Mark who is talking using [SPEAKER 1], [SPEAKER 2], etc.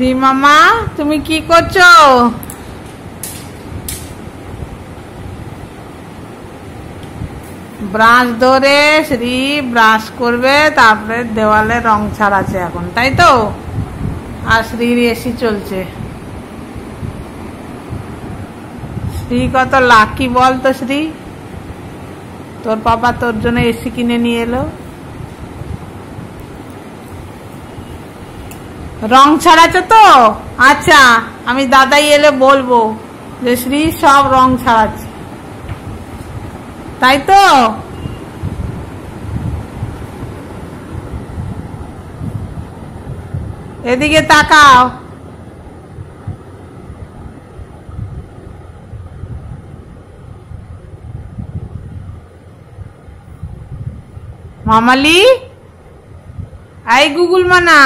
[SPEAKER 1] শ্রী মামা তুমি কি করছো? ব্রাশ ধরে শ্রী ব্রাশ করবে, তারপরে দেওয়ালে রং ছাড়াচ্ছে এখন, তাই তো? আর শ্রীর এসি চলছে। শ্রী কত লাকি বল তো শ্রী, তোর পাপা তোর জন্য এসি কিনে নিয়ে এলো। রং ছাড়াচ্ছে তো? আচ্ছা, আমি দাদাই এলে বলবো যে শ্রী সব রং ছাড়াচ্ছে, তাই তো? এদিকে তাকাও। মামালি, আই গুগল মানা।